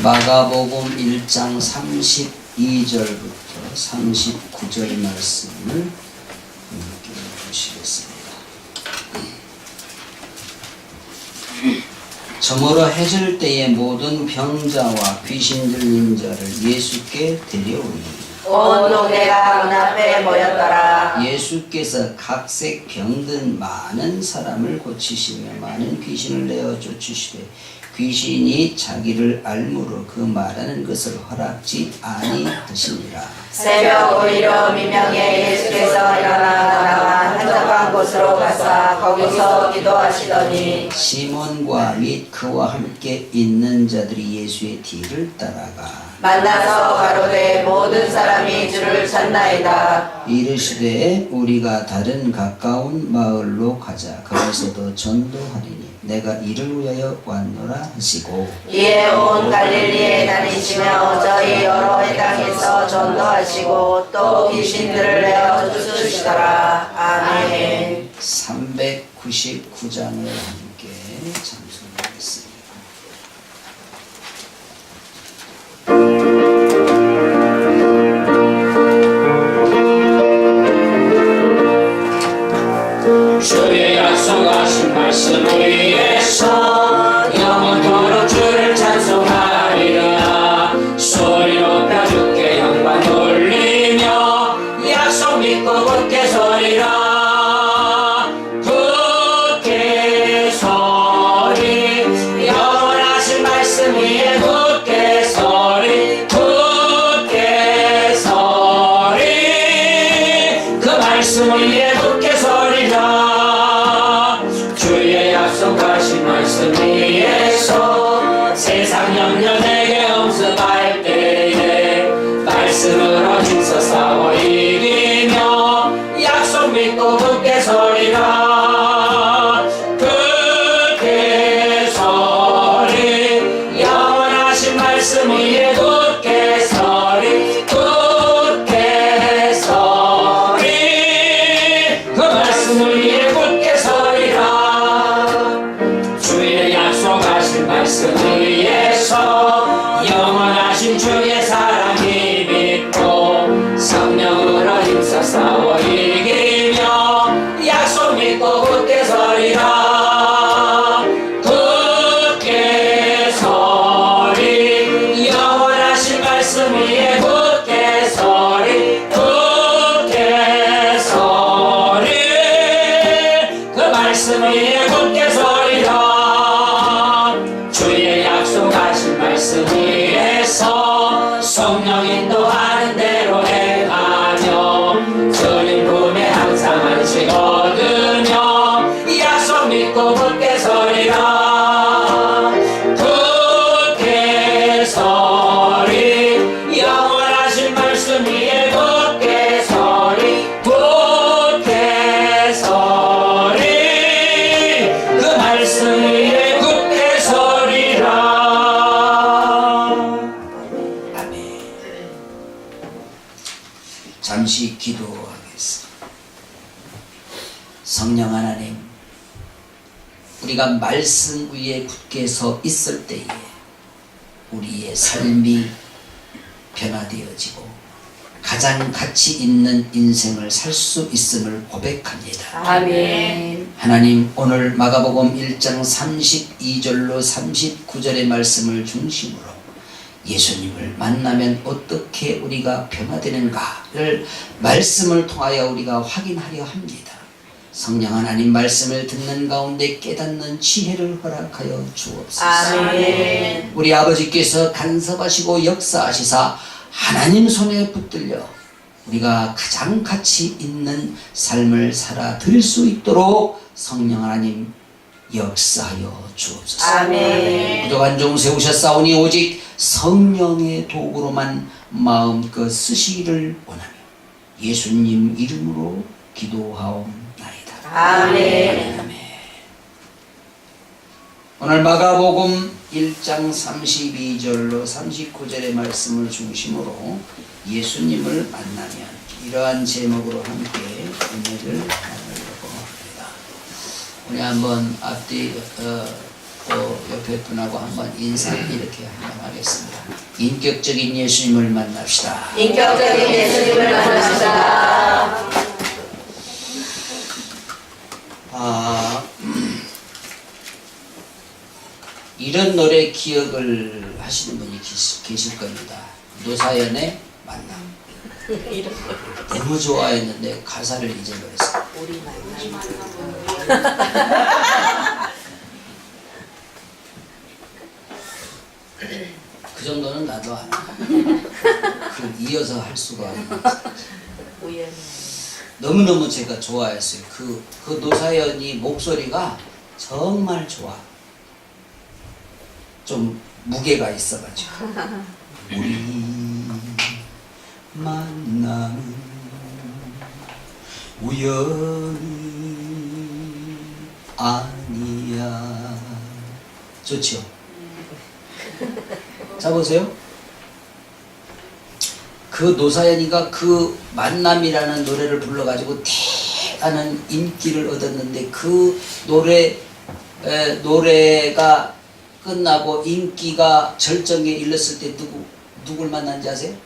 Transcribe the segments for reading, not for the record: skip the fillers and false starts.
마가복음 1장 32절부터 39절 말씀을 보시겠습니다. 저물어 해질 때에 모든 병자와 귀신 들린 자를 예수께 데려오니 온 동네가 문 앞에 모였더라. 예수께서 각색 병든 많은 사람을 고치시며 많은 귀신을 내어 쫓으시되 귀신이 자기를 알므로 그 말하는 것을 허락지 아니하시니라. 새벽 오히려 미명에 예수께서 일어나 한적한 곳으로 가사 거기서 기도하시더니 시몬과 및 그와 함께 있는 자들이 예수의 뒤를 따라가 만나서 가로되 모든 사람이 주를 찾나이다. 이르시되 우리가 다른 가까운 마을로 가자. 거기서도 전도하리니 내가 이를 위하여 왔노라 하시고 이에 온 갈릴리에 다니시며 저희 여러 해당에서 전도하시고 또 귀신들을 내어 쫓으시더라. 아멘. 399장을 함께 찬송하겠습니다. 주의 약속하신 말씀 위에서 영원토록 주를 찬송하리라. 소리 높여 주께 영광 돌리며 약속 믿고 굳게 서리라. 굳게 서리 영원하신 말씀 위에 굳게 서리 굳게 서리 그 말씀 위에 굳게 서리라. 주의 약속하신 말씀 위에서 세상 염려 내게 엄습할 때에 말씀으로 힘써 싸워 이기며 약속 믿고 굳게 서리라. 굳게 서리 영원하신 말씀 위에 굳게 서리 굳게 서리 그 말씀 위에 굳게 서리라. 주의 약속하신 말씀 위에서 영원하신 주의 사랑이 믿고 성령으로 힘써 싸워 이기며 약속 믿고 굳게 서리라. 굳게 서리 영원하신 말씀 위에 굳게 서리 굳게 서리 그 말씀 위에 굳게 서리라. 주의 약속하신 말씀 위에서 성령 인도하는 대로 행하며 주님 품에 항상 안식거든요. 약속 믿고 굳게 서리라. 굳게 서리 영원하신 말씀 위에 굳게 서리 굳게 서리 그 말씀 위에 굳게 서리라. 아멘. 잠시 기도하겠습니다. 성령 하나님, 우리가 말씀 위에 굳게 서 있을 때에 우리의 삶이 변화되어지고 가장 가치 있는 인생을 살 수 있음을 고백합니다. 아멘. 하나님, 오늘 마가복음 1장 32절로 39절의 말씀을 중심으로 예수님을 만나면 어떻게 우리가 변화되는가를 말씀을 통하여 우리가 확인하려 합니다. 성령 하나님, 말씀을 듣는 가운데 깨닫는 지혜를 허락하여 주옵소서. 아멘. 우리 아버지께서 간섭하시고 역사하시사 하나님 손에 붙들려 우리가 가장 가치 있는 삶을 살아 드릴 수 있도록 성령 하나님 역사하여 주옵소서. 아멘. 부족한 종 세우셨사오니 오직 성령의 도구로만 마음껏 쓰시기를 원하며 예수님 이름으로 기도하옵나이다. 아멘. 아멘. 오늘 마가복음 1장 32절로 39절의 말씀을 중심으로 예수님을 만나면 이러한 제목으로 함께 은혜를 나누려고 합니다. 우리 한번 앞뒤 또 옆에 분하고 한번 인사 이렇게 한번 하겠습니다. 인격적인 예수님을 만납시다. 인격적인 예수님을 만납시다. 이런 노래 기억을 하시는 분이 계실 겁니다. 노사연의 만남. 너무 좋아했는데 가사를 잊어버렸어요. 그 정도는 나도 알아. 그 이어서 할 수가 없는. 너무너무 제가 좋아했어요. 그 노사연이 목소리가 정말 좋아. 좀 무게가 있어가지고. 우리 만남은 우연이 아니야. 좋죠? 자, 보세요. 그 노사연이가 그 만남이라는 노래를 불러가지고 대단한 인기를 얻었는데 그 노래가 끝나고 인기가 절정에 이르렀을 때 누굴 만난지 아세요?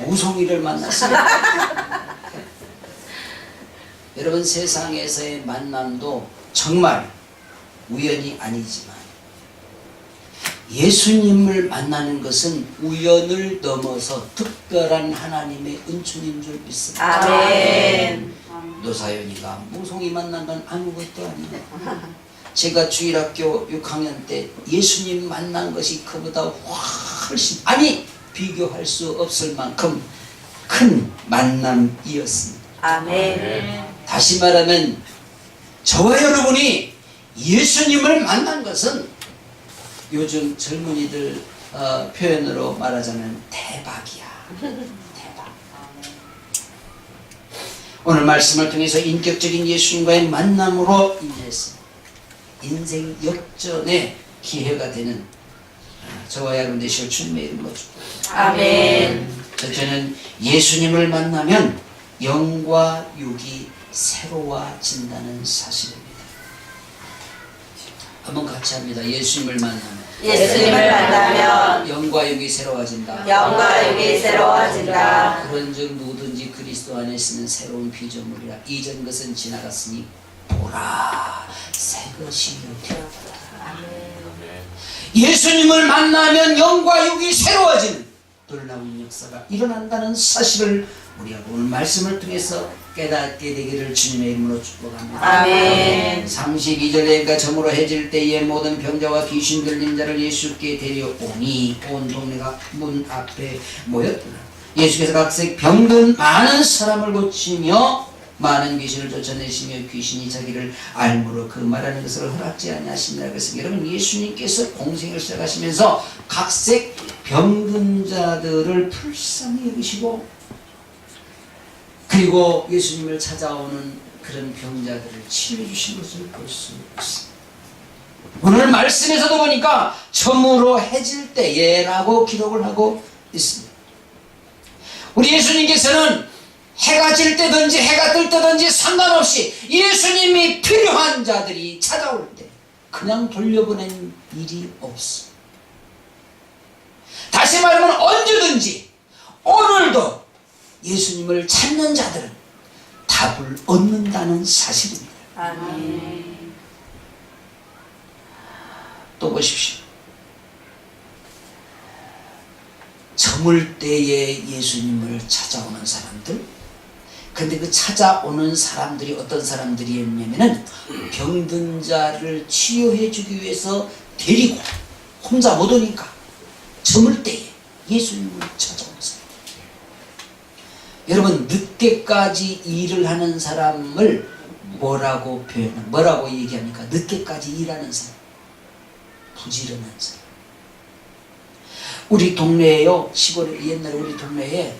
무송이를 만났습니다. 여러분, 세상에서의 만남도 정말 우연이 아니지만 예수님을 만나는 것은 우연을 넘어서 특별한 하나님의 은총인 줄 믿습니다. 아멘. 노사연이가 무송이 만난 건 아무것도 아니에요. 제가 주일학교 6학년 때 예수님 만난 것이 그보다 훨씬, 아니 비교할 수 없을 만큼 큰 만남이었습니다. 아멘. 다시 말하면 저와 여러분이 예수님을 만난 것은 요즘 젊은이들 표현으로 말하자면 대박이야. 대박. 오늘 말씀을 통해서 인격적인 예수님과의 만남으로 인생 역전의 기회가 되는 저와 여러분 되시길 주님의 이름으로 축복합니다. 아멘. 첫째는 예수님을 만나면 영과 육이 새로워진다는 사실입니다. 한번 같이 합니다. 예수님을 만나면 예수님을 만나면 영과 육이 새로워진다. 영과 육이 새로워진다. 그런즉 누구든지 그리스도 안에 있으면 새로운 피조물이라. 이전 것은 지나갔으니 보라 새 것이 되었다. 예수님을 만나면 영과 육이 새로워지는 놀라운 역사가 일어난다는 사실을 우리가 오늘 말씀을 통해서 깨닫게 되기를 주님의 이름으로 축복합니다. 아멘. 32절에 점으로 해질 때에 모든 병자와 귀신 들린 자를 예수께 데려오니 온 동네가 문 앞에 모였더라. 예수께서 각색 병든 많은 사람을 고치며 많은 귀신을 쫓아내시며 귀신이 자기를 알므로 그 말하는 것을 허락지 아니하시니라. 그래서 여러분, 예수님께서 공생을 시작하시면서 각색 병든 자들을 불쌍히 여기시고 그리고 예수님을 찾아오는 그런 병자들을 치료해 주신 것을 볼 수 있습니다. 오늘 말씀에서도 보니까 저물어 해질 때에라고 기록을 하고 있습니다. 우리 예수님께서는 해가 질 때든지 해가 뜰 때든지 상관없이 예수님이 필요한 자들이 찾아올 때 그냥 돌려보낸 일이 없어. 다시 말하면 언제든지 오늘도 예수님을 찾는 자들은 답을 얻는다는 사실입니다. 아멘. 또 보십시오. 저물 때에 예수님을 찾아오는 사람들, 근데 그 찾아오는 사람들이 어떤 사람들이었냐면은 병든 자를 치유해 주기 위해서 데리고 혼자 못 오니까 저물 때에 예수님을 찾아오는 사람. 여러분, 늦게까지 일을 하는 사람을 뭐라고 얘기합니까? 늦게까지 일하는 사람, 부지런한 사람. 우리 동네에요, 시골에 옛날에 우리 동네에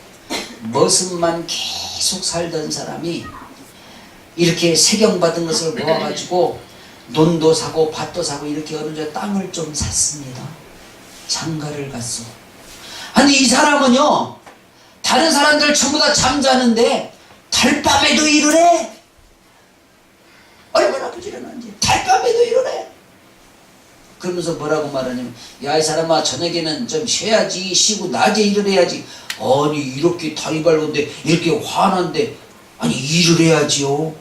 머슴만 계속 살던 사람이 이렇게 세경받은 것을 모아가지고 논도 사고 밭도 사고 이렇게 어느 저 땅을 좀 샀습니다. 장가를 갔어. 아니, 이 사람은요, 다른 사람들 전부 다 잠자는데 달밤에도 일을 해. 얼마나 부지런한지. 달밤에도 일을 해. 그러면서 뭐라고 말하냐면, 야, 이 사람아, 저녁에는 좀 쉬어야지, 쉬고 낮에 일을 해야지. 아니, 이렇게 다리 밟은데, 이렇게 화난데, 아니, 일을 해야지요.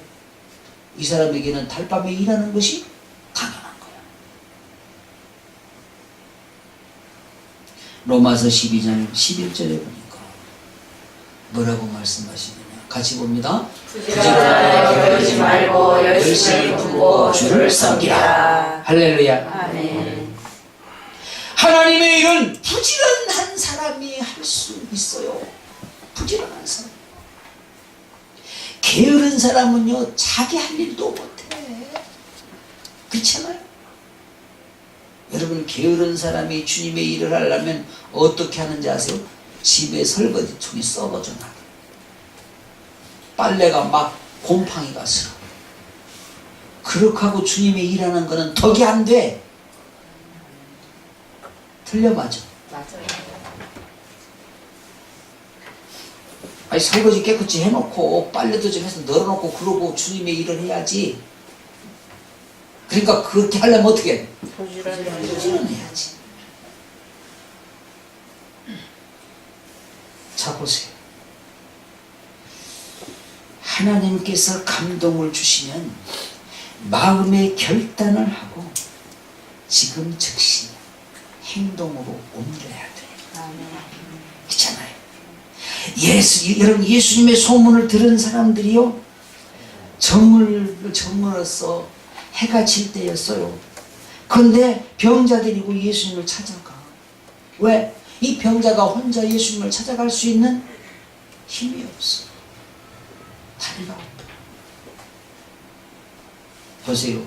이 사람에게는 달밤에 일하는 것이 당연한 거야. 로마서 12장 11절에 보니까 뭐라고 말씀하시느냐. 같이 봅니다. 부지런하게 게으르지 말고 열심히 품고 주를 섬기라. 할렐루야. 아멘. 하나님의 일은 부지런한 사람이 할 수 있어요. 부지런한 사람. 게으른 사람은요, 자기 할 일도 못해. 그렇잖아요. 여러분, 게으른 사람이 주님의 일을 하려면 어떻게 하는지 아세요? 집에 설거지통이 썩어져 나가. 빨래가 막 곰팡이가 슬어. 그렇게 하고 주님의 일하는 거는 덕이 안 돼. 틀려 맞아. 맞아요. 아니, 설거지 깨끗이 해놓고 빨래도 좀 해서 널어놓고 그러고 주님의 일을 해야지. 그러니까 그렇게 하려면 어떻게 해? 부지런해야지. 자, 보세요. 하나님께서 감동을 주시면 마음의 결단을 하고 지금 즉시 행동으로 옮겨야 돼요. 그렇잖아요. 여러분, 예수님의 소문을 들은 사람들이요, 저물어서 해가 질 때였어요. 그런데 병자 데리고 예수님을 찾아가. 왜? 이 병자가 혼자 예수님을 찾아갈 수 있는 힘이 없어. 다리가 아파. 보세요.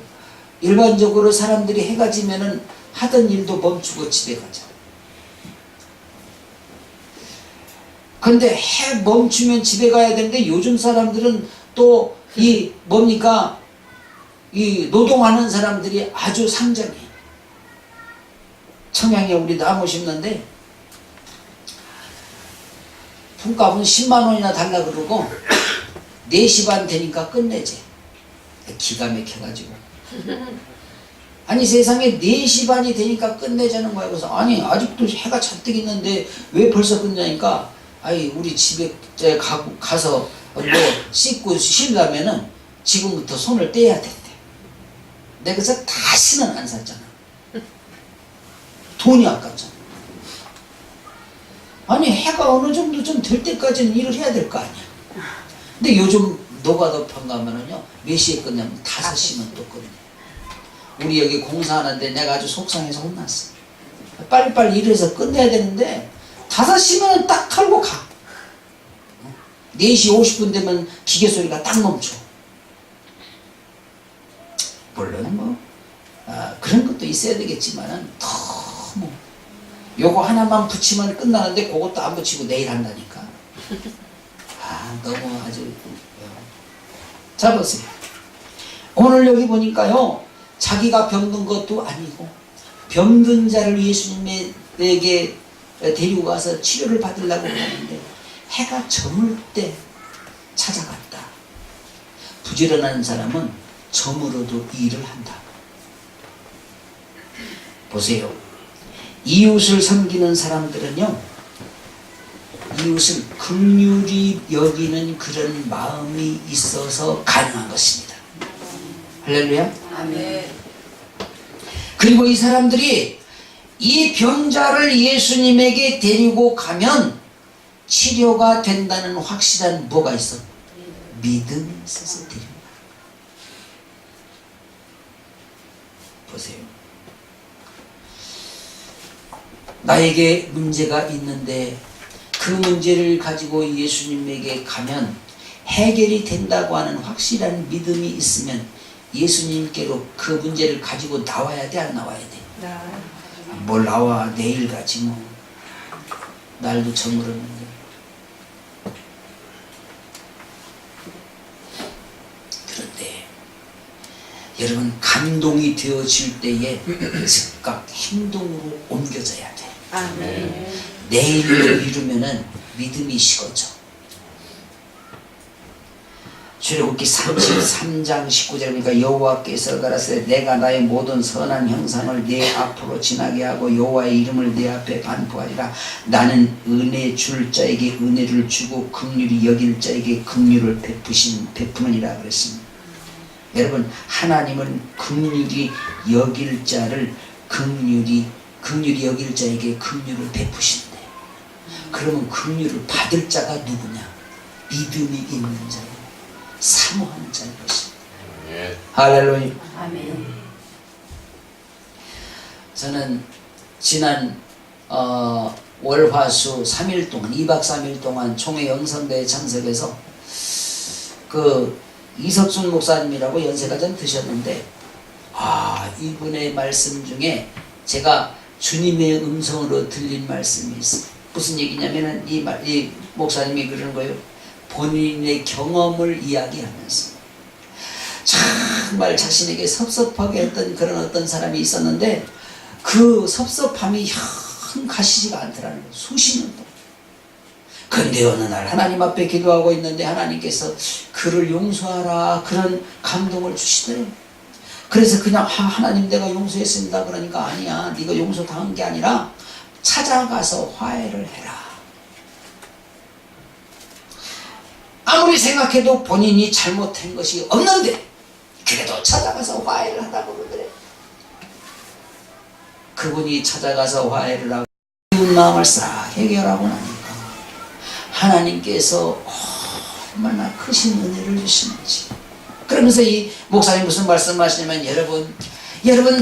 일반적으로 사람들이 해가 지면은 하던 일도 멈추고 집에 가자. 근데 해 멈추면 집에 가야 되는데, 요즘 사람들은 또 이 뭡니까? 이 노동하는 사람들이 아주 상정해. 청양에 우리 나무 심는데 품값은 10만 원이나 달라 그러고 4시 반 되니까 끝내재. 기가 막혀가지고. 아니, 세상에 4시 반이 되니까 끝내자는 거야. 그래서 아니, 아직도 해가 잔뜩 있는데 왜 벌써 끝내니까, 아니, 우리 집에 가서 뭐 씻고 쉬려면은 지금부터 손을 떼야 된대. 내가 그래서 다시는 안 샀잖아. 돈이 아깝잖아. 아니, 해가 어느 정도 좀 될 때까지는 일을 해야 될 거 아니야. 근데 요즘 노가다판 가면은요, 몇 시에 끝나면 5시면 또 끝내. 우리 여기 공사하는데 내가 아주 속상해서 혼났어. 빨리빨리 일해서 끝내야 되는데 5시면 딱 털고 가. 4시 50분 되면 기계 소리가 딱 멈춰. 물론 뭐 그런 것도 있어야 되겠지만은 너무 요거 하나만 붙이면 끝나는데 그것도 안 붙이고 내일 한다니까. 너무 아주. 자, 보세요. 오늘 여기 보니까요, 자기가 병든 것도 아니고 병든 자를 예수님에게 데리고 가서 치료를 받으려고 하는데 해가 저물 때 찾아갔다. 부지런한 사람은 저물어도 일을 한다. 보세요. 이웃을 섬기는 사람들은요, 이웃을 긍휼히 여기는 그런 마음이 있어서 가능한 것입니다. 할렐루야. 아멘. 그리고 이 사람들이 이 병자를 예수님에게 데리고 가면 치료가 된다는 확실한 뭐가 있어? 믿음이 있어서 데리고 가. 보세요. 나에게 문제가 있는데 그 문제를 가지고 예수님에게 가면 해결이 된다고 하는 확실한 믿음이 있으면 예수님께로 그 문제를 가지고 나와야 돼, 안 나와야 돼? 뭘 나와, 내일 가지 뭐. 날도 저물었는데. 그런데 여러분, 감동이 되어질 때에 즉각 행동으로 옮겨져야 돼. 아멘. 내일로 이루면은 믿음이 식어져. 출애굽기 33장 19절 보니까 여호와께서 가라사대 내가 나의 모든 선한 형상을 네 앞으로 지나게 하고 여호와의 이름을 네 앞에 반포하리라. 나는 은혜 줄 자에게 은혜를 주고 긍휼히 여길 자에게 긍휼을 베푸느니라 그랬습니다. 여러분, 하나님은 긍휼히 여길 자를 긍휼히 여길 자에게 긍휼을 베푸신대. 그러면 긍휼을 받을 자가 누구냐? 믿음이 있는 자예요. 사모하는 자인 것입니다. 할렐루야. 아멘. 저는 지난 월화수 3일 동안 2박 3일 동안 총회 영성대에 참석해서 그 이석순 목사님이라고 연세가 좀 드셨는데 이분의 말씀 중에 제가 주님의 음성으로 들린 말씀이 있어요. 무슨 얘기냐면은 이 목사님이 그러는 거예요. 본인의 경험을 이야기하면서 정말 자신에게 섭섭하게 했던 그런 어떤 사람이 있었는데 그 섭섭함이 영 가시지가 않더라는 거예요. 수십 년 동안. 그런데 어느 날 하나님 앞에 기도하고 있는데 하나님께서 그를 용서하라 그런 감동을 주시더래요. 그래서 그냥 하나님 내가 용서했습니다. 그러니까 아니야, 네가 용서당한 게 아니라 찾아가서 화해를 해라. 아무리 생각해도 본인이 잘못한 것이 없는데 그래도 찾아가서 화해를 하라고 그러더래. 그분이 찾아가서 화해를 하고 이웃 마음을 싹 해결하고 나니까 하나님께서 얼마나 크신 은혜를 주시는지. 그러면서 이 목사님 무슨 말씀하시냐면 여러분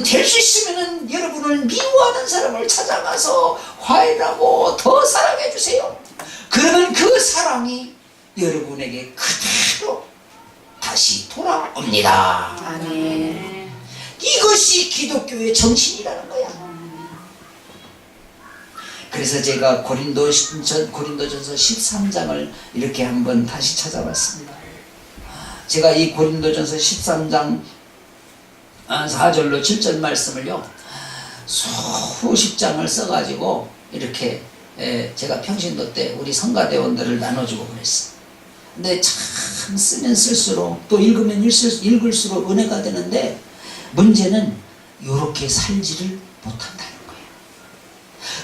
될 수 있으면은 여러분을 미워하는 사람을 찾아가서 화해를 하고 더 사랑해 주세요. 그러면 그 사랑이 여러분에게 그대로 다시 돌아옵니다. 아멘. 이것이 기독교의 정신이라는 거야. 그래서 제가 고린도전서 13장을 이렇게 한번 다시 찾아봤습니다. 제가 이 고린도전서 13장 4절로 7절 말씀을요 수십 장을 써가지고 이렇게 제가 평신도 때 우리 성가대원들을 나눠주고 그랬어요. 근데 참 쓰면 쓸수록 또 읽으면 읽을수록 은혜가 되는데 문제는 이렇게 살지를 못한다는 거예요.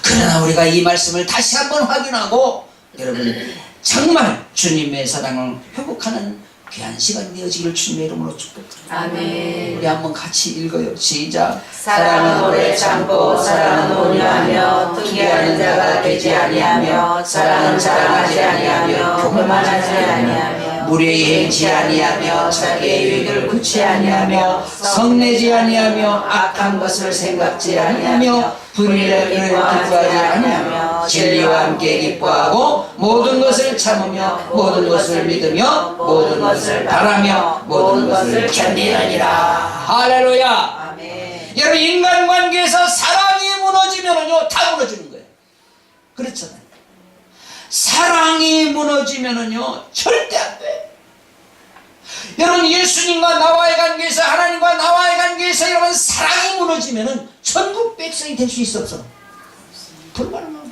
그러나 우리가 이 말씀을 다시 한번 확인하고 여러분 정말 주님의 사랑을 회복하는 귀한 시간이 되어지기를 주님의 이름으로 축복합니다. 아멘. 우리 한번 같이 읽어요. 시작. 사랑은 오래 참고 사랑은 온유하며 특이하는 자가 되지 아니하며 사랑은 자랑하지 아니하며 교만하지 아니하며 무례히 행치 아니하며 자기의 유익을 구치 아니하며 성내지 아니하며 악한 것을 생각지 아니하며 불의를 기뻐하지 아니하며 진리와 함께 기뻐하고 모든 것을 참으며 모든 것을 믿으며 모든 것을 바라며 모든 것을 견디느니라. 할렐루야. 아멘. 여러분 인간관계에서 사랑이 무너지면은요 다 무너지는 거예요. 그렇잖아요. 사랑이 무너지면은요 절대 안 돼. 여러분 예수님과 나와의 관계에서 하나님과 나와의 관계에서 여러분 사랑이 무너지면은 천국 백성이 될 수 있어 없어? 불가능합니다.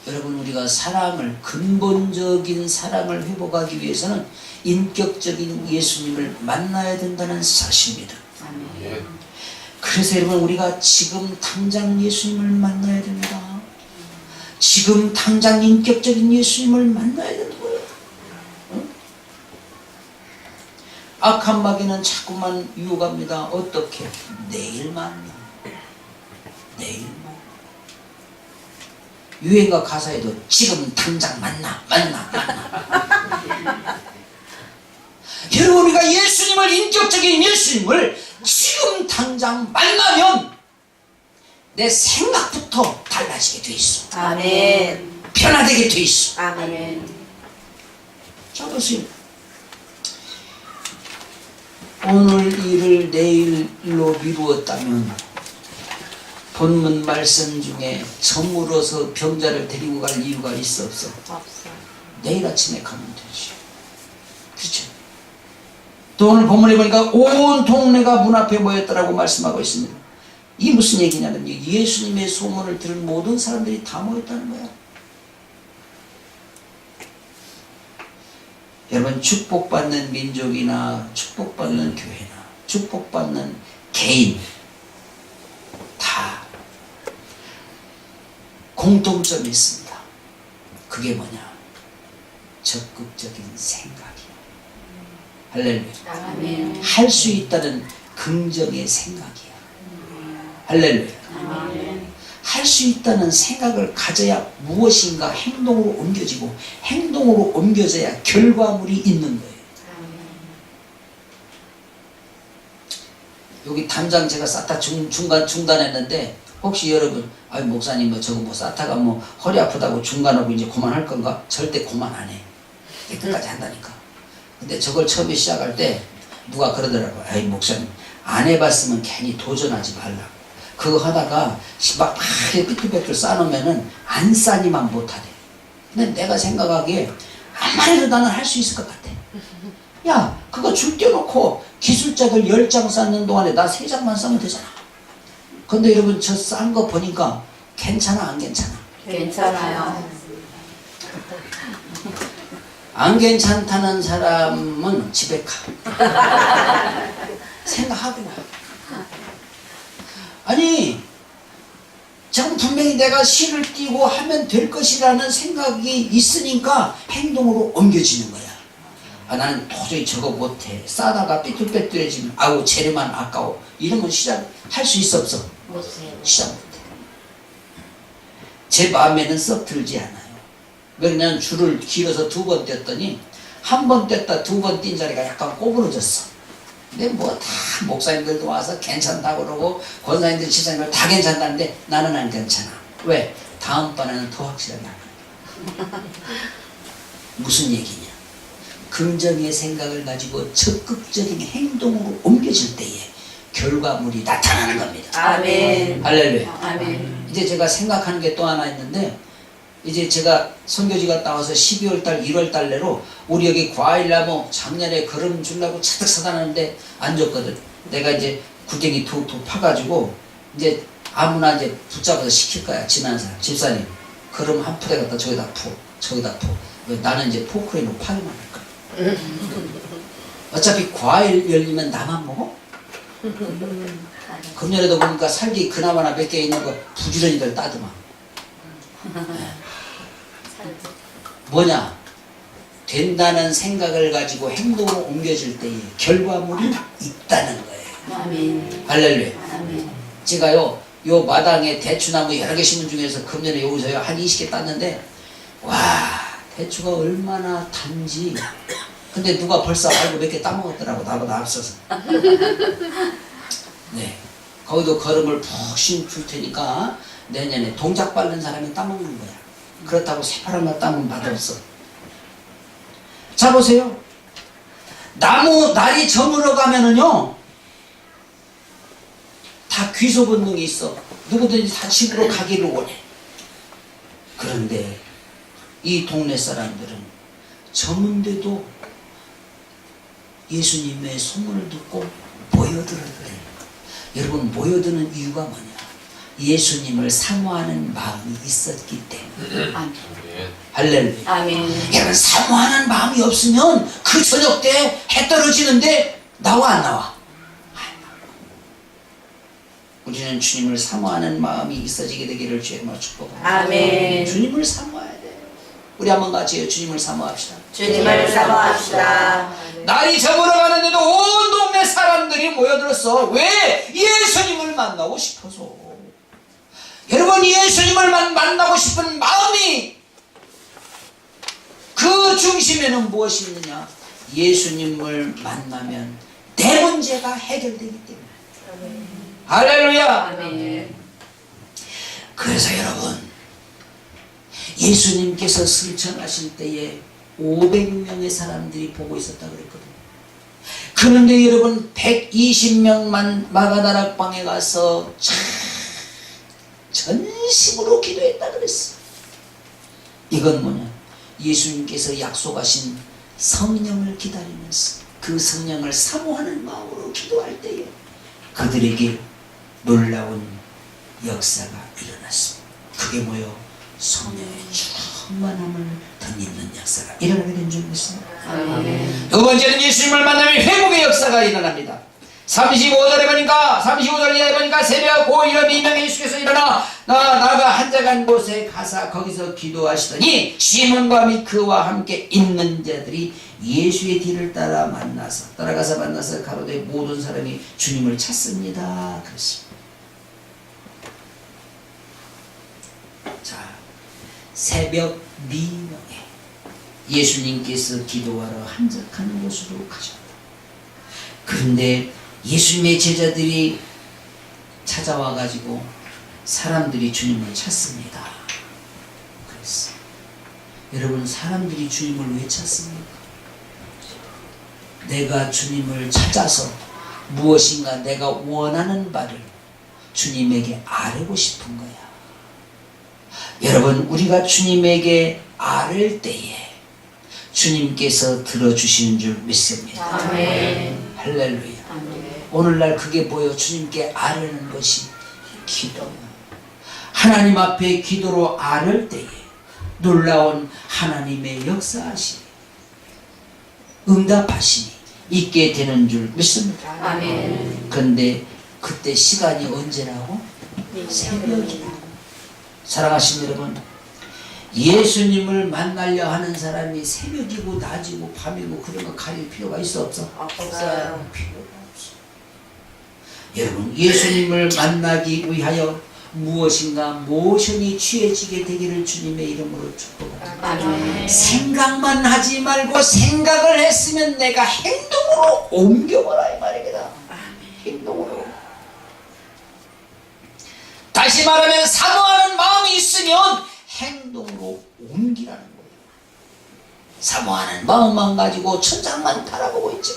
여러분 우리가 사랑을 근본적인 사랑을 회복하기 위해서는 인격적인 예수님을 만나야 된다는 사실입니다. 아멘. 그래서 여러분 우리가 지금 당장 예수님을 만나야 됩니다. 지금 당장 인격적인 예수님을 만나야 되는 거예요. 응? 악한 마귀는 자꾸만 유혹합니다. 어떻게? 내일 만나. 내일 만나. 유행가 가사에도 지금 당장 만나. 여러분 우리가 예수님을 인격적인 예수님을 지금 당장 만나면 내 생각부터 달라지게 돼 있어. 아멘. 변화되게 돼 있어. 아멘. 자 보세요. 오늘 일을 내일로 미루었다면 본문 말씀 중에 정으로서 병자를 데리고 갈 이유가 있어 없어? 없어. 내일 아침에 가면 되지. 그렇죠? 또 오늘 본문에 보니까 온 동네가 문 앞에 모였더라고 말씀하고 있습니다. 이 무슨 얘기냐면요 예수님의 소문을 들은 모든 사람들이 다 모였다는 거야. 여러분 축복받는 민족이나 축복받는 교회나 축복받는 개인 다 공통점이 있습니다. 그게 뭐냐? 적극적인 생각이야. 할렐루야. 아멘. 할 수 있다는 긍정의 생각이야. 할렐루야. 아멘. 할 수 있다는 생각을 가져야 무엇인가 행동으로 옮겨지고 행동으로 옮겨져야 결과물이 있는 거예요. 여기 담장 제가 쌓다 중단했는데 혹시 여러분 아이 목사님 뭐 저거 뭐 쌓다가 뭐 허리 아프다고 중간하고 이제 그만할 건가? 절대 그만 안 해. 끝까지 한다니까. 근데 저걸 처음에 시작할 때 누가 그러더라고요. 아이 목사님 안 해봤으면 괜히 도전하지 말라고. 그거 하다가 막 삐뚤빼뚤 쌓아놓으면은 안 싸니만 못하대. 근데 내가 생각하기에 아무리 해도 나는 할 수 있을 것 같아. 야 그거 줄 떼놓고 기술자들 10장 쌓는 동안에 나 3장만 쌓으면 되잖아. 근데 여러분 저 싼 거 보니까 괜찮아 안 괜찮아? 괜찮아요. 안 괜찮다는 사람은 집에 가. 생각하고 와. 아니 지금 분명히 내가 실을 띄고 하면 될 것이라는 생각이 있으니까 행동으로 옮겨지는 거야. 아, 나는 도저히 저거 못해. 싸다가 삐뚤빼뚤해지면 아우 재료만 아까워. 이러면 시작할 수 있어 없어? 못해요. 시작 못해. 제 마음에는 썩 들지 않아요. 왜냐면 줄을 길어서 2번 뗐더니 한 번 뗐다 2번 띈 자리가 약간 꼬부러졌어. 근데 뭐 다 목사님들도 와서 괜찮다고 그러고 권사님들 지사님들 다 괜찮다는데 나는 안 괜찮아. 왜? 다음번에는 더 확실하게 하는. 무슨 얘기냐? 긍정의 생각을 가지고 적극적인 행동으로 옮겨질 때에 결과물이 나타나는 겁니다. 아멘. 할렐루야. 아멘. 이제 제가 생각하는 게 또 하나 있는데 이제 제가 선교지 갔다 와서 12월달 1월달 내로 우리 여기 과일나무 작년에 거름 주려고 차득 사다 놨는데 안 줬거든. 내가 이제 구덩이 툭툭 파가지고 이제 아무나 이제 붙잡아서 시킬 거야. 지난 사람 집사님 거름 한 푸대 갖다 저기다 푸 저기다 푸. 나는 이제 포크레인으로 파기만 할 거야. 어차피 과일 열리면 나만 먹어? 금년에도 보니까 살기 그나마나 몇 개 있는 거 부지런히들 따더만. 뭐냐? 된다는 생각을 가지고 행동으로 옮겨질 때에 결과물이 있다는 거예요. 아멘. 할렐루야. 아멘. 제가요 요 마당에 대추나무 여러 개 심은 중에서 금년에 여기서요 한 20개 땄는데 와 대추가 얼마나 단지. 근데 누가 벌써 알고 몇 개 따먹었더라고. 나보다 앞서서. 네, 거기도 거름을 푹신 줄 테니까 내년에 동작 바른 사람이 따먹는 거야. 그렇다고 새파란만 따면 맛없어. 자 보세요. 나무 날이 저물어 가면은요 다 귀소 본능이 있어. 누구든지 다 집으로 가기를 원해. 그런데 이 동네 사람들은 저문데도 예수님의 소문을 듣고 모여들어야 돼. 여러분 모여드는 이유가 뭐냐? 예수님을 사모하는 마음이 있었기 때문에. 아멘. 할렐루야. 아멘. 여러분 사모하는 마음이 없으면 그 저녁 때 해 떨어지는데 나와 안 나와? 우리는 주님을 사모하는 마음이 있어지게 되기를 주님으로 축복합니다. 아멘. 주님을 사모해야 돼. 우리 한번 같이 해요. 주님을 사모합시다. 주님을 사모합시다. 날이 저물어 가는데도 온 동네 사람들이 모여들었어. 왜? 예수님을 만나고 싶어서. 여러분 예수님을 만나고 싶은 마음이 그 중심에는 무엇이 있느냐? 예수님을 만나면 내 문제가 해결되기 때문에. 할렐루야. 아멘. 그래서 여러분 예수님께서 승천하실 때에 500명의 사람들이 보고 있었다 그랬거든요. 그런데 여러분 120명만 마가다락방에 가서 전심으로 기도했다 그랬어. 이건 뭐냐? 예수님께서 약속하신 성령을 기다리면서 그 성령을 사모하는 마음으로 기도할 때에 그들에게 놀라운 역사가 일어났습니다. 그게 뭐요? 성령의 주 충만함을 덧입는 역사가 일어나게 된 줄 믿습니다. 아멘. 두 번째는 예수님을 만나면 회복의 역사가 일어납니다. 35절에 보니까 새벽 고이름 이명의 예수께서 일어나 나가 한적한 곳에 가사 거기서 기도하시더니 시몬과 및 그와 함께 있는 자들이 예수의 뒤를 따라가서 만나서 가로되 모든 사람이 주님을 찾습니다. 그렇습니다. 자, 새벽 미명에 예수님께서 기도하러 한적한 곳으로 가셨다. 그런데 예수님의 제자들이 찾아와 가지고 사람들이 주님을 찾습니다. 그랬어. 여러분, 사람들이 주님을 왜 찾습니까? 내가 주님을 찾아서 무엇인가 내가 원하는 바를 주님에게 아뢰고 싶은 거야. 여러분, 우리가 주님에게 아뢰 때에 주님께서 들어주시는 줄 믿습니다. 아멘. 할렐루야. 아멘. 오늘날 그게 보여. 주님께 아뢰는 것이 기도야. 하나님 앞에 기도로 아뢰 때에 놀라운 하나님의 역사하심이 응답하심이 있게 되는 줄 믿습니다. 아멘. 그런데 그때 시간이 언제라고? 새벽이라고. 사랑하신 여러분, 예수님을 만나려 하는 사람이 새벽이고 낮이고 밤이고 그런 거 가릴 필요가 있어 없어? 없어요. 필요가 없어. 여러분, 예수님을 만나기 위하여 무엇인가 모션이 취해지게 되기를 주님의 이름으로 축복합니다. 아멘. 생각만 하지 말고 생각을 했으면 내가 행동으로 옮겨보라 이 말입니다. 행동으로. 다시 말하면 사모하는 마음이 있으면 행동으로 옮기라는 거예요. 사모하는 마음만 가지고 천장만 바라보고 있죠.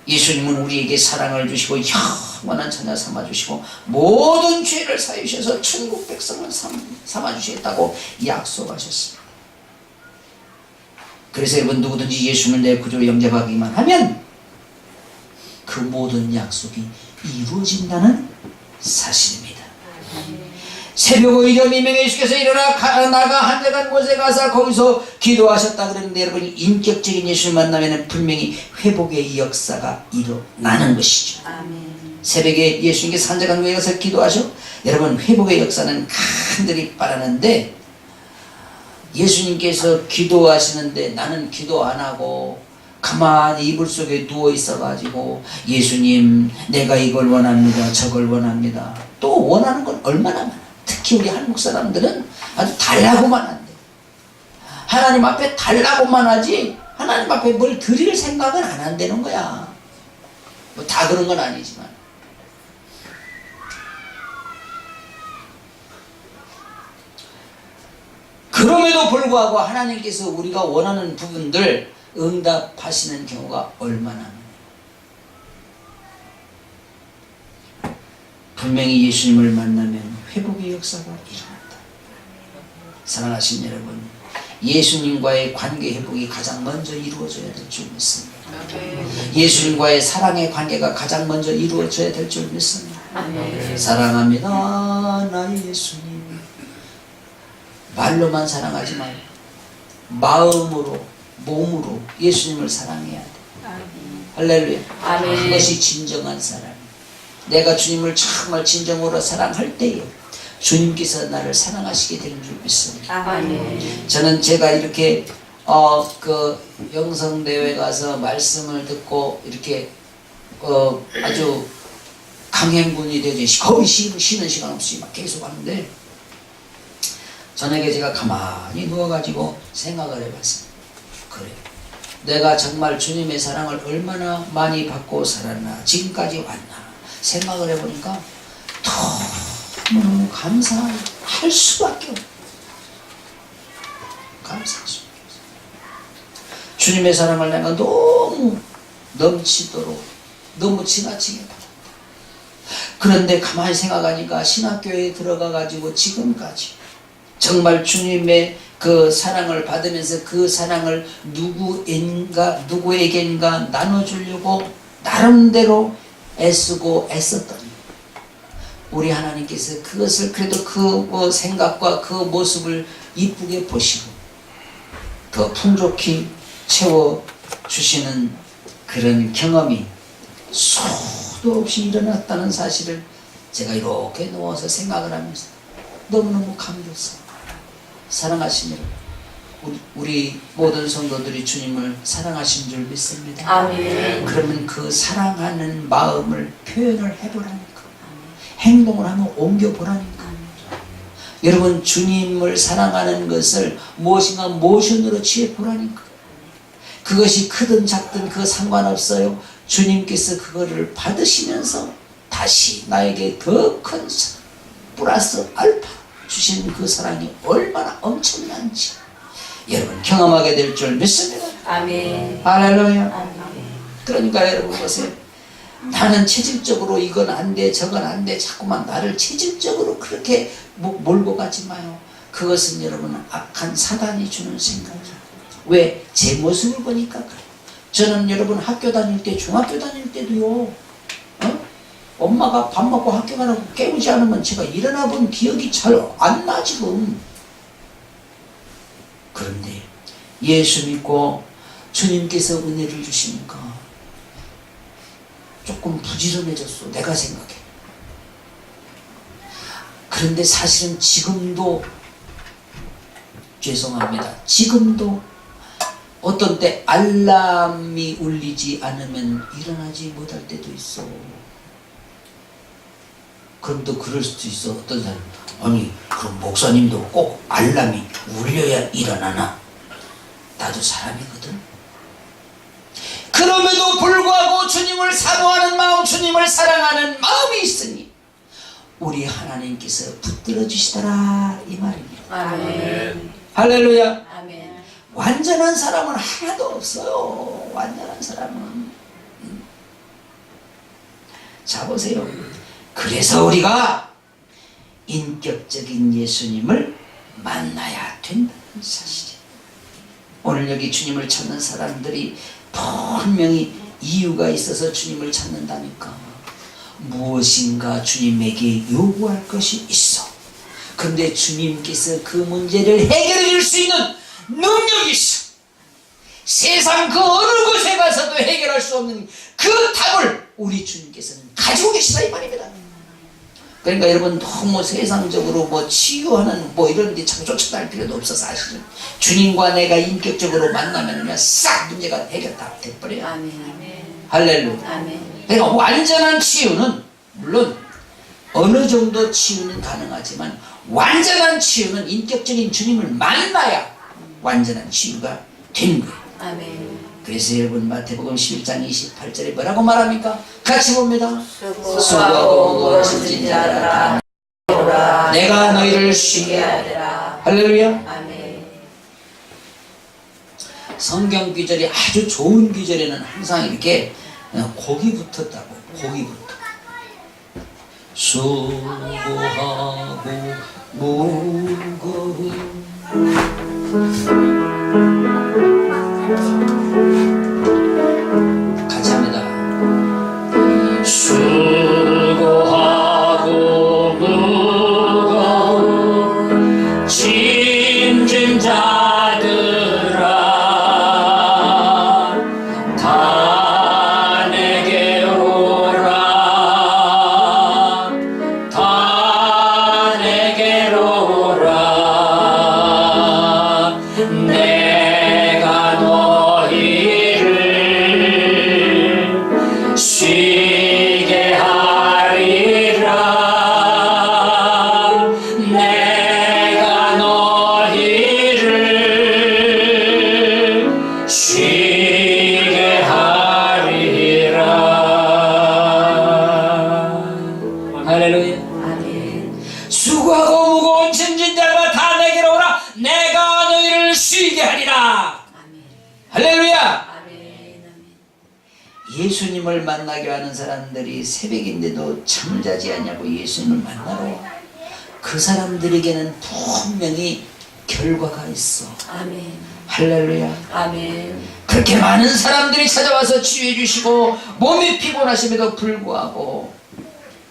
예수님은 우리에게 사랑을 주시고 영원한 자녀 삼아주시고 모든 죄를 사유셔서 천국 백성을 삼아주시겠다고 약속하셨습니다. 그래서 여러분, 누구든지 예수님을 내 구주로 영접하기만 하면 그 모든 약속이 이루어진다는 사실입니다. 새벽 오이렴 이명의 예수께서 일어나 나가 한적한 곳에 가서 거기서 기도하셨다 그랬는데, 여러분, 인격적인 예수를 만나면 분명히 회복의 역사가 일어나는 것이죠. 아멘. 새벽에 예수님께서 한적한 곳에 가서 기도하셔. 여러분, 회복의 역사는 간절히 바라는데, 예수님께서 기도하시는데 나는 기도 안 하고 가만히 이불 속에 누워 있어가지고 예수님 내가 이걸 원합니다, 저걸 원합니다. 또 원하는 건 얼마나 많아. 특히 우리 한국 사람들은 아주 달라고만 한대. 하나님 앞에 달라고만 하지 하나님 앞에 뭘 드릴 생각은 안 한다는 거야. 뭐 다 그런 건 아니지만. 그럼에도 불구하고 하나님께서 우리가 원하는 부분들 응답하시는 경우가 얼마나 많아요. 분명히 예수님을 만나면 회복의 역사가 일어난다. 사랑하신 여러분, 예수님과의 관계 회복이 가장 먼저 이루어져야 될 줄 믿습니다. 예수님과의 사랑의 관계가 가장 먼저 이루어져야 될 줄 믿습니다. 사랑합니다 나의 예수님. 말로만 사랑하지 말고 마음으로 몸으로 예수님을 사랑해야 돼. 할렐루야. 아멘. 그것이 진정한 사랑. 내가 주님을 정말 진정으로 사랑할 때에 주님께서 나를 사랑하시게 되는 줄 믿습니다. 아멘. 저는 제가 이렇게 그 영성대회 가서 말씀을 듣고 이렇게 아주 강행군이 되지 거의 쉬는 시간 없이 막 계속 하는데, 저녁에 제가 가만히 누워가지고 생각을 해봤어요. 그래, 내가 정말 주님의 사랑을 얼마나 많이 받고 살았나, 지금까지 왔나 생각을 해보니까 너무 감사할 수밖에 없어요. 감사할 수밖에 없어요. 주님의 사랑을 내가 너무 넘치도록 너무 지나치게 받았다. 그런데 가만히 생각하니까 신학교에 들어가가지고 지금까지 정말 주님의 그 사랑을 받으면서 그 사랑을 누구에겐가 나눠주려고 나름대로 애쓰고 애썼더니 우리 하나님께서 그것을 그래도 그 생각과 그 모습을 이쁘게 보시고 더 풍족히 채워주시는 그런 경험이 수도 없이 일어났다는 사실을 제가 이렇게 누워서 생각을 하면서 너무너무 감격스러워. 사랑하신 여러분, 우리 모든 성도들이 주님을 사랑하신 줄 믿습니다. 아멘. 그러면 그 사랑하는 마음을 표현을 해보라니까. 행동을 하면 옮겨보라니까. 여러분, 주님을 사랑하는 것을 무엇인가 모션으로 취해보라니까. 그것이 크든 작든 그 상관없어요. 주님께서 그거를 받으시면서 다시 나에게 더 큰 플러스 알파 주신 그 사랑이 얼마나 엄청난지 여러분 경험하게 될 줄 믿습니다. 아멘. 할렐루야. 아멘. 그러니까 여러분 보세요. 나는 체질적으로 이건 안 돼, 저건 안 돼, 자꾸만 나를 체질적으로 그렇게 몰고 가지 마요. 그것은 여러분 악한 사단이 주는 생각이에요. 왜? 제 모습을 보니까 그래요. 저는 여러분 학교 다닐 때, 중학교 다닐 때도요, 엄마가 밥 먹고 학교 가라고 깨우지 않으면 제가 일어나 본 기억이 잘 안 나 지금. 그런데 예수 믿고 주님께서 은혜를 주시니까 조금 부지런해졌어. 내가 생각해. 그런데 사실은 지금도 죄송합니다. 지금도 어떤 때 알람이 울리지 않으면 일어나지 못할 때도 있어. 그럼 또 그럴 수도 있어. 어떤 사람, 아니 그럼 목사님도 꼭 알람이 울려야 일어나나? 나도 사람이거든. 그럼에도 불구하고 주님을 사모하는 마음, 주님을 사랑하는 마음이 있으니 우리 하나님께서 붙들어 주시더라 이 말입니다. 아멘. 할렐루야. 아멘. 완전한 사람은 하나도 없어요. 완전한 사람은. 자 보세요. 그래서 우리가 인격적인 예수님을 만나야 된다는 사실이에요. 오늘 여기 주님을 찾는 사람들이 분명히 이유가 있어서 주님을 찾는다니까. 무엇인가 주님에게 요구할 것이 있어. 그런데 주님께서 그 문제를 해결해 줄 수 있는 능력이 있어. 세상 그 어느 곳에 가서도 해결할 수 없는 그 답을 우리 주님께서는 가지고 계시다 이 말입니다. 그러니까 여러분 너무 세상적으로 치유하는 이런 데 자꾸 쫓아다닐 필요도 없어. 사실은 주님과 내가 인격적으로 만나면 그냥 싹 문제가 해결 다 돼버려요. 아멘. 할렐루야. 아멘. 그러니까 완전한 치유는 물론 어느 정도 치유는 가능하지만 완전한 치유는 인격적인 주님을 만나야 완전한 치유가 되는 거예요. 아멘. 그래서 여러분 마태복음 11장 28절에 뭐라고 말합니까? 같이 봅니다. 수고하고 무거운 짐진 자들아 내가 너희를 쉬게 하리라. 할렐루야. 아멘. 성경 귀절이 아주 좋은 귀절에는 항상 이렇게 곡이 붙었다고. 곡이 붙어. 수고하고 무거운 같이 합니다. 수고하고 무거운 짐진 자들아 다 내게 오라. 다 내게로 오라. 내가 너희를 쉬게 하리라. 내가 너희를 쉬게 하리라. 할렐루야. 아멘. 수고하고 무거운 짐진 자가 다 내게로 오라. 내가 너희를 쉬게 하리라. 아멘. 할렐루야. 아멘. 예수님을 만나게 하는 사람들이 새벽인데도 잠을 자지 않냐고 예수님을 만나러 와. 그 사람들에게는 분명히 결과가 있어. 아멘. 할렐루야. 아멘. 그렇게 많은 사람들이 찾아와서 치유해 주시고 몸이 피곤하심에도 불구하고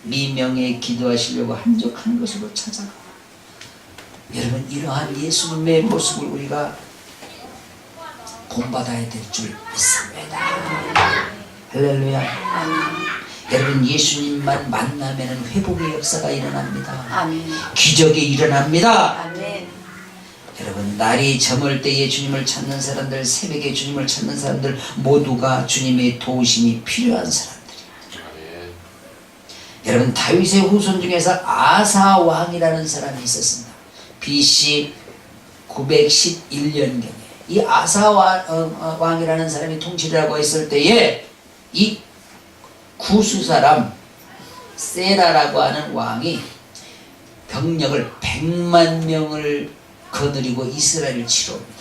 미명에 기도하시려고 한적한 것으로 찾아가. 여러분, 이러한 예수님의 모습을 우리가 본받아야 될 줄 믿습니다. 할렐루야. 여러분, 예수님만 만나면 회복의 역사가 일어납니다. 아멘. 기적이 일어납니다. 아멘. 여러분, 날이 저물 때에 주님을 찾는 사람들, 새벽에 주님을 찾는 사람들 모두가 주님의 도우심이 필요한 사람들이에요. 여러분, 다윗의 후손 중에서 아사 왕이라는 사람이 있었습니다. BC 911년경에 이 아사 왕이라는 사람이 통치를 하고 있을 때에 이 구수 사람 세라라고 하는 왕이 병력을 100만 명을 거느리고 이스라엘을 치러옵니다.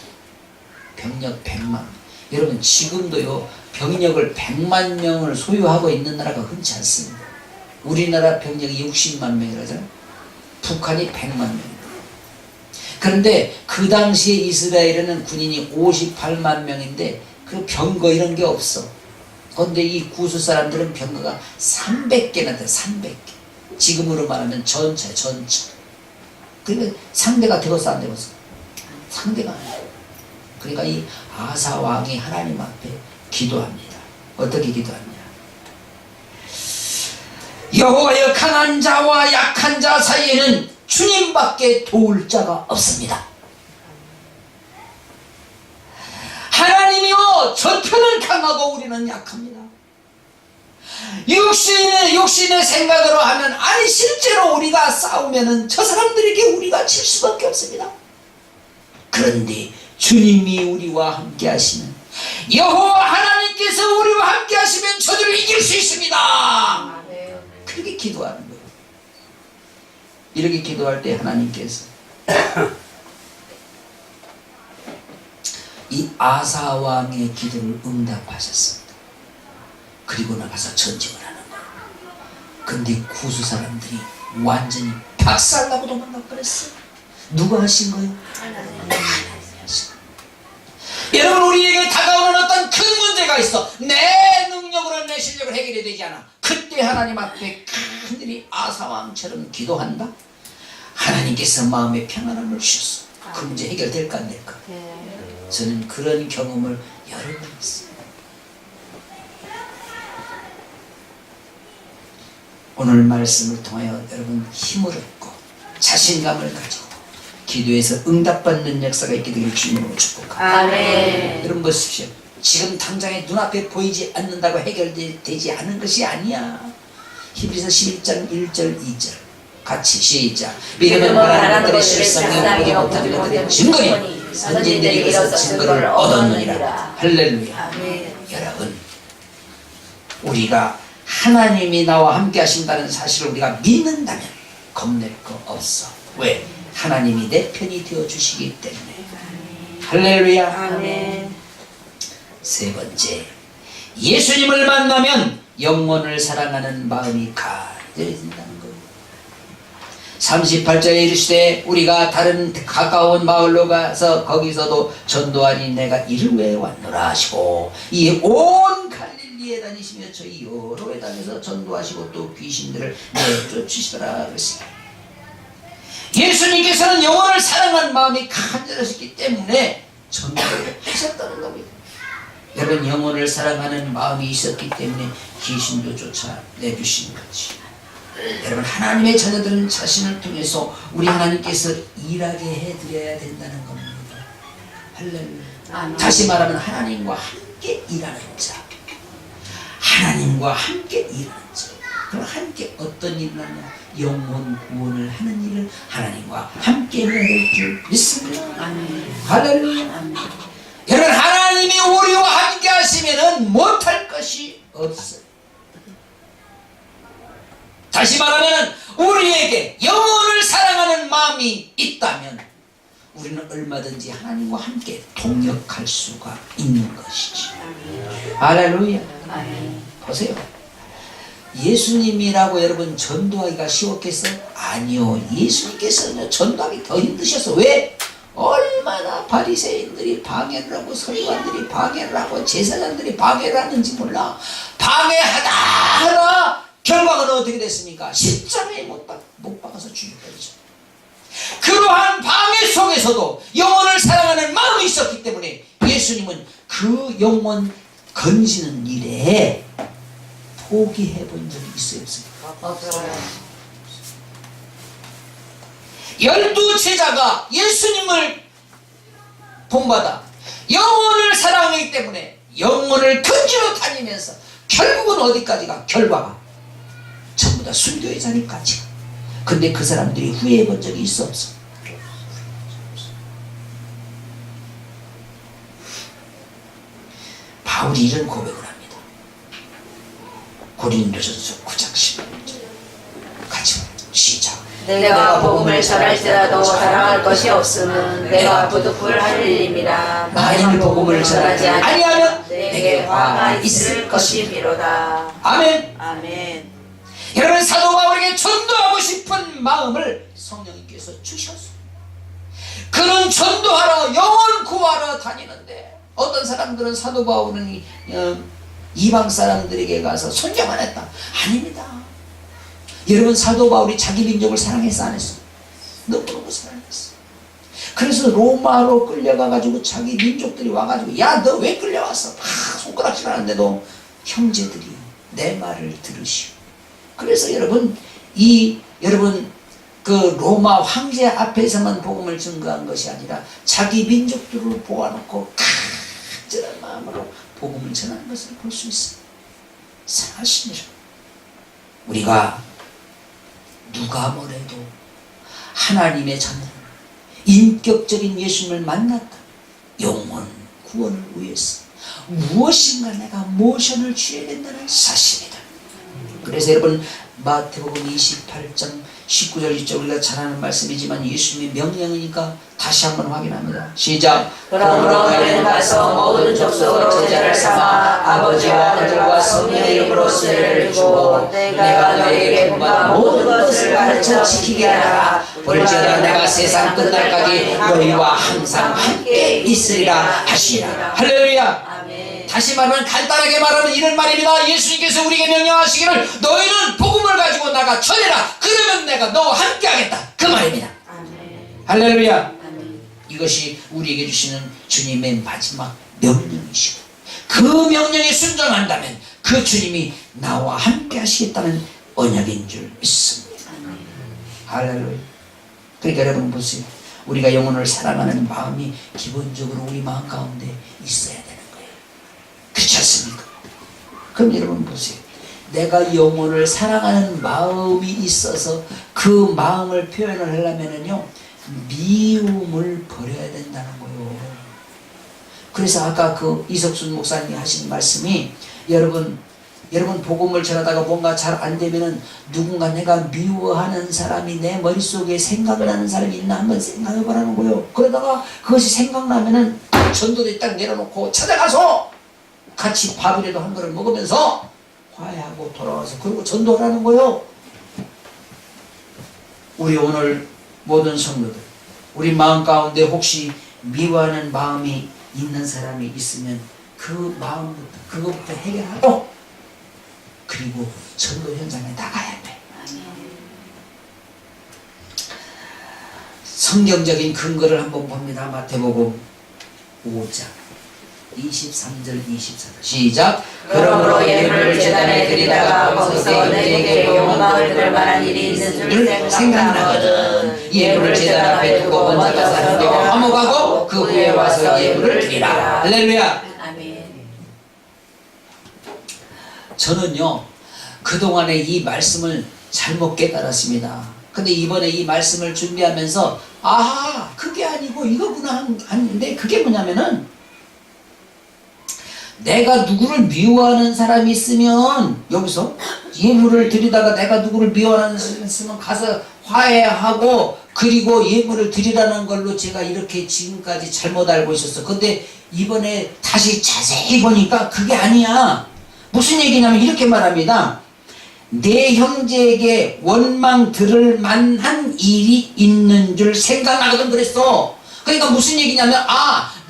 병력 100만. 여러분, 지금도요 병력을 100만 명을 소유하고 있는 나라가 흔치 않습니다. 우리나라 병력이 60만 명이라잖아요. 북한이 100만 명입니다. 그런데 그 당시에 이스라엘에는 군인이 58만 명인데 그 병거 이런 게 없어. 그런데 이 구수 사람들은 병거가 300개나 돼. 300개. 지금으로 말하면 전차. 그러니까 상대가 되었어 안 되었어? 상대가 아니에요. 그러니까 이 아사 왕이 하나님 앞에 기도합니다. 어떻게 기도하냐? 여호와여, 강한 자와 약한 자 사이에는 주님밖에 도울 자가 없습니다. 하나님이요, 저편은 강하고 우리는 약합니다. 육신의 생각으로 하면, 아니 실제로 우리가 싸우면은 저 사람들에게 우리가 질 수밖에 없습니다. 그런데 주님이 우리와 함께 하시면, 여호와 하나님께서 우리와 함께 하시면 저들을 이길 수 있습니다. 그렇게 기도하는 거예요. 이렇게 기도할 때 하나님께서 이 아사 왕의 기도를 응답하셨습니다. 그리고 나가서 전쟁을 하는 거예요. 근데 구수 사람들이 완전히 박살나고 도망가 버렸어요. 누가 하신 거예요? 하나님이 하신 거예요. 여러분, 우리에게 다가오는 어떤 큰 문제가 있어. 내 능력으로, 내 실력으로 해결이 되지 않아. 그때 하나님 앞에 큰일이 아사왕처럼 기도한다. 하나님께서 마음의 평안함을 주셨어. 그 문제 해결될까 안 될까? 저는 그런 경험을 여러 번 했어요. 오늘 말씀을 통하여 여러분 힘을 얻고 자신감을 가지고 기도에서 응답받는 역사가 있게 되길 주님으로 축복합니다. 아멘. 여러분 보십시오. 지금 당장에 눈앞에 보이지 않는다고 해결되지 않은 것이 아니야. 히브리서 11장 1절 2절 같이 시작. 믿음은 말하는 것들의 실상이 오지 못하는 것들의 증거니 선지자들이 이로써 증거를 얻었느니라. 할렐루야. 아멘. 여러분, 우리가 하나님이 나와 함께 하신다는 사실을 우리가 믿는다면 겁낼 거 없어. 왜? 하나님이 내 편이 되어 주시기 때문에. 할렐루야. 아멘. 세 번째, 예수님을 만나면 영혼을 사랑하는 마음이 가져진다는 거예요. 38절에 이르시되 우리가 다른 가까운 마을로 가서 거기서도 전도하니 내가 이를 왜 왔노라 하시고 이 온 갈릴리에 다니시며 저희 여러 에 다녀서 전도하시고 또 귀신들을 내쫓으시더라 그랬습니다. 예수님께서는 영혼을 사랑하는 마음이 간절하셨기 때문에 전도를 하셨다는 겁니다. 여러분, 영혼을 사랑하는 마음이 있었기 때문에 귀신도 쫓아내주신 거지. 여러분, 하나님의 자녀들은 자신을 통해서 우리 하나님께서 일하게 해드려야 된다는 겁니다. 할렐루야. 다시 말하면 하나님과 함께 일하는 자. 하나님과 함께 일하는 자. 그럼 함께 어떤 일을 하냐? 영혼 구원을 하는 일을 하나님과 함께 해야 될 줄 믿습니다. 아멘. 할렐루야. 아멘. 여러분, 하나님이 우리와 함께 하시면은 못할 것이 없어요. 다시 말하면 우리에게 영혼을 사랑하는 마음이 있다면 우리는 얼마든지 하나님과 함께 동역할 수가 있는 것이지. 할렐루야. 아멘. 보세요. 예수님이라고 여러분 전도하기가 쉬웠겠어요? 아니요. 예수님께서는 전도하기 더 힘드셔서. 왜? 얼마나 바리새인들이 방해를 하고 서기관들이 방해를 하고 제사장들이 방해를 하는지 몰라. 방해하다 하나 결과는 어떻게 됐습니까? 십자가에 못 박아서 죽여버리죠. 그러한 방해 속에서도 영혼을 사랑하는 마음이 있었기 때문에 예수님은 그 영혼 건지는 일에 포기해 본 적이 있어요, 없어요? 12제자가 예수님을 본받아 영혼을 사랑하기 때문에 영혼을 건지러 다니면서 결국은 어디까지가? 결과가 전부 다 순교의 자리까지. 근데 그 사람들이 후회해 본 적이 있어, 없어? 바울이 이런 고백을 합니다. 고린도전서 9장 16절 같이 시작. 내가 복음을 전할지라도 자랑할 것이 없으면 내가 부득불 할 일임이라. 만일 복음을 전하지 아니하면 내게 화가 있을 것이미로다. 아멘. 아멘. 여러분, 사도 바울에게 전도하고 싶은 마음을 성령님께서 주셨어요. 그는 전도하러 영혼 구하러 다니는데 어떤 사람들은 사도 바울은 이방 사람들에게 가서 선교만 했다. 아닙니다. 여러분, 사도 바울이 자기 민족을 사랑했어, 안 했어? 너무너무 사랑했어. 그래서 로마로 끌려가가지고 자기 민족들이 와가지고 야, 너 왜 끌려왔어? 손가락질 하는데도 형제들이 내 말을 들으시오. 그래서 여러분 그 로마 황제 앞에서만 복음을 증거한 것이 아니라 자기 민족들을 보아놓고 간절한 마음으로 복음을 전하는 것을 볼 수 있습니다. 사실은 우리가 누가 뭐래도 하나님의 자녀, 인격적인 예수님을 만났다. 영혼 구원을 위해서 무엇인가 내가 모션을 취해야 된다는 사실이다. 그래서 여러분, 마태복음 28장 19절 20절 우리가 잘 아는 말씀이지만 예수님의 명령이니까 다시 한번 확인합니다. 시작. 그러므로 너희는 가서 모든 족속으로 제자를 삼아 아버지와 아들과 성령의 이름으로 세례를 주고 내가 너희에게 본받은 모든 것을 가르쳐 지키게 하라. 볼지어다 내가 세상 끝날까지 너희와 항상 함께 있으리라 하시라. 할렐루야. 아멘. 다시 말하면, 간단하게 말하면 이런 말입니다. 예수님께서 우리에게 명령하시기를 너희는 복음을 가지고 나가 전해라. 그러면 내가 너와 함께 하겠다. 그 말입니다. 아멘. 할렐루야. 아멘. 이것이 우리에게 주시는 주님의 마지막 명령이시고, 그 명령에 순종한다면 그 주님이 나와 함께 하시겠다는 언약인 줄 믿습니다. 할렐루야. 그러니까 여러분 보세요. 우리가 영혼을 사랑하는 마음이 기본적으로 우리 마음 가운데 있어야 되는 거예요. 그렇지 않습니까? 그럼 여러분 보세요. 내가 영혼을 사랑하는 마음이 있어서 그 마음을 표현을 하려면은요, 미움을 버려야 된다는 거예요. 그래서 아까 그 이석순 목사님이 하신 말씀이, 여러분 복음을 전하다가 뭔가 잘 안 되면은 누군가 내가 미워하는 사람이 내 머릿속에 생각나는 사람이 있나 한번 생각해 보라는 거예요. 그러다가 그것이 생각나면은 전도대 딱 내려놓고 찾아가서 같이 밥이라도 한 그릇 먹으면서 화해하고 돌아와서 그리고 전도하라는 거예요. 우리 오늘 모든 성도들, 우리 마음 가운데 혹시 미워하는 마음이 있는 사람이 있으면 그 마음부터, 그것부터 해결하고 그리고 전도 현장에 나가야 돼. 성경적인 근거를 한번 봅니다. 마태복음 5장 23절 24절 시작. 그러므로 예물을 제단에 드리다가 거기서 내게 욕망을 들 만한 일이 있는 줄 생각나거든 예물을 제단 앞에 두고 먼저 가서 내가 화목하고 그 후에 와서 예물을 드리라. 할렐루야. 아멘. 저는요, 그동안에 이 말씀을 잘못 깨달았습니다. 근데 이번에 이 말씀을 준비하면서 아하, 그게 아니고 이거구나 하는데, 그게 뭐냐면은 내가 누구를 미워하는 사람이 있으면 여기서 예물을 드리다가 내가 누구를 미워하는 사람이 있으면 가서 화해하고 그리고 예물을 드리라는 걸로 제가 이렇게 지금까지 잘못 알고 있었어. 근데 이번에 다시 자세히 보니까 그게 아니야. 무슨 얘기냐면 이렇게 말합니다. 내 형제에게 원망 들을 만한 일이 있는 줄 생각나거든 그랬어. 그러니까 무슨 얘기냐면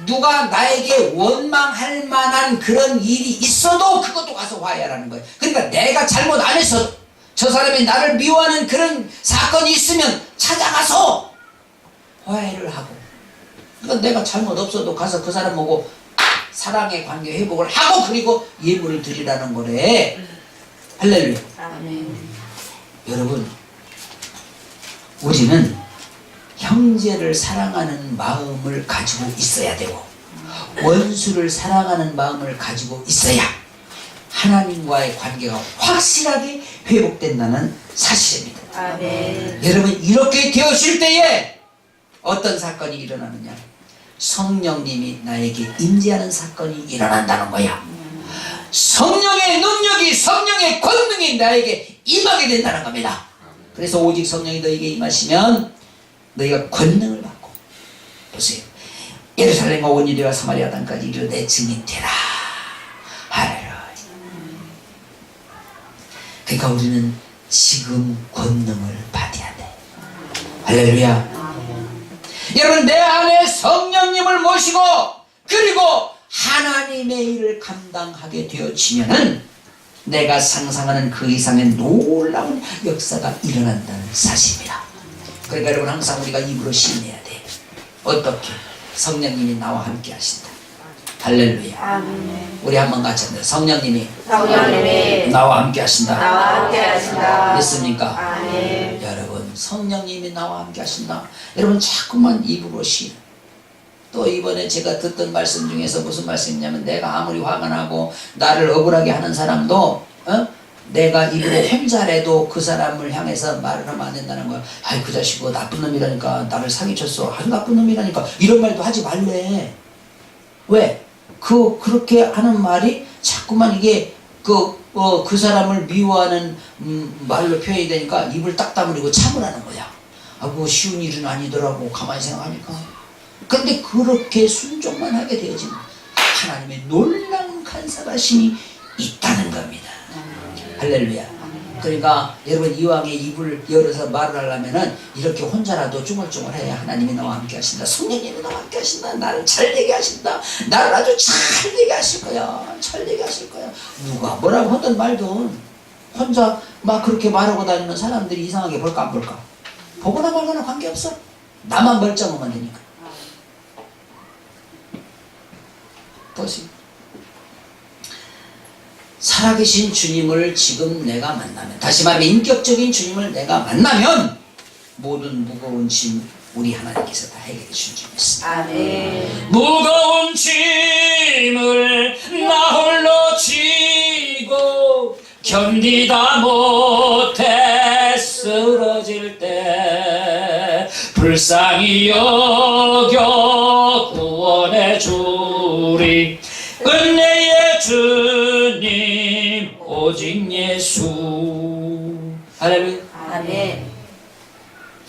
누가 나에게 원망할 만한 그런 일이 있어도 그것도 가서 화해하라는 거예요. 그러니까 내가 잘못 안 했어도 저 사람이 나를 미워하는 그런 사건이 있으면 찾아가서 화해를 하고, 그러니까 내가 잘못 없어도 가서 그 사람 보고 사랑의 관계 회복을 하고 그리고 예물을 드리라는 거래. 할렐루야. 아멘. 여러분, 우리는 형제를 사랑하는 마음을 가지고 있어야 되고 원수를 사랑하는 마음을 가지고 있어야 하나님과의 관계가 확실하게 회복된다는 사실입니다. 아멘. 여러분, 이렇게 되었을 때에 어떤 사건이 일어나느냐? 성령님이 나에게 임재하는 사건이 일어난다는 거야. 성령의 능력이, 성령의 권능이 나에게 임하게 된다는 겁니다. 그래서 오직 성령이 너에게 임하시면 너희가 권능을 받고, 보세요, 예루살렘과 온 유대와 사마리아 땅까지 이르러 내 증인 되라. 할렐루야. 그러니까 우리는 지금 권능을 받아야 돼. 할렐루야. 여러분, 내 안에 성령님을 모시고 그리고 하나님의 일을 감당하게 되어지면은 내가 상상하는 그 이상의 놀라운 역사가 일어난다는 사실입니다. 그러니까 여러분, 항상 우리가 입으로 시인해야 돼. 어떻게? 성령님이 나와 함께 하신다. 할렐루야. 아멘. 우리 한번 같이 한다. 성령님이 성령님이 나와 함께 하신다. 나와 함께 하신다. 믿습니까? 아멘. 여러분, 성령님이 나와 함께 하신다. 여러분, 자꾸만 입으로 시. 또 이번에 제가 듣던 말씀 중에서 무슨 말씀이냐면, 내가 아무리 화가 나고 나를 억울하게 하는 사람도 내가 입으로 혼자라도 그 사람을 향해서 말을 하면 안 된다는 거야. 아이, 그 자식은 나쁜 놈이라니까, 나를 사기쳤어, 아주 나쁜 놈이라니까, 이런 말도 하지 말래. 왜? 그렇게 하는 말이 자꾸만 이게 그 사람을 미워하는 말로 표현이 되니까 입을 딱 다물고 참으라는 거야. 아, 그거 쉬운 일은 아니더라고, 가만히 생각하니까. 근데 그렇게 순종만 하게 되어지면 하나님의 놀라운 간섭하심이 있다는 겁니다. 할렐루야. 그러니까 여러분, 이왕에 입을 열어서 말을 하려면은 이렇게 혼자라도 쭈글쭈글해야 하나님이 나와 함께 하신다, 성령님이 나와 함께 하신다, 나를 잘되게 하신다, 나를 아주 잘되게 하실 거야, 잘되게 하실 거야. 누가 뭐라고 하든 말든 혼자 막 그렇게 말하고 다니는 사람들이 이상하게 볼까 안 볼까? 보거나 말거나 관계없어. 나만 멀쩡하면 되니까. 보세요. 살아계신 주님을 지금 내가 만나면, 다시 말해 인격적인 주님을 내가 만나면 모든 무거운 짐 우리 하나님께서 다 해결해 주신 줄 믿습니다. 아멘. 무거운 짐을 나 홀로 지고 견디다 못해 쓰러질 때 불쌍히 여겨 구원해 주리 은혜의 주님 오직 예수. 할렐루야. 아멘.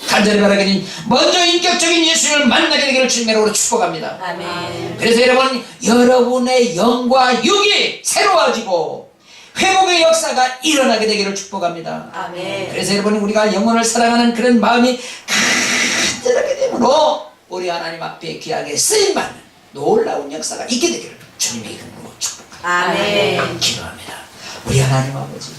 간절히 바라기는 먼저 인격적인 예수를 만나게 되기를 주님으로 축복합니다. 아멘. 그래서 여러분, 여러분의 영과 육이 새로워지고 회복의 역사가 일어나게 되기를 축복합니다. 아멘. 그래서 여러분, 우리가 영혼을 사랑하는 그런 마음이 간절하게 되므로 우리 하나님 앞에 귀하게 쓰임받는 놀라운 역사가 있게 되기를 주님의 이름으로 축복합니다. 아멘. 기도합니다. 우리 하나님 아버지,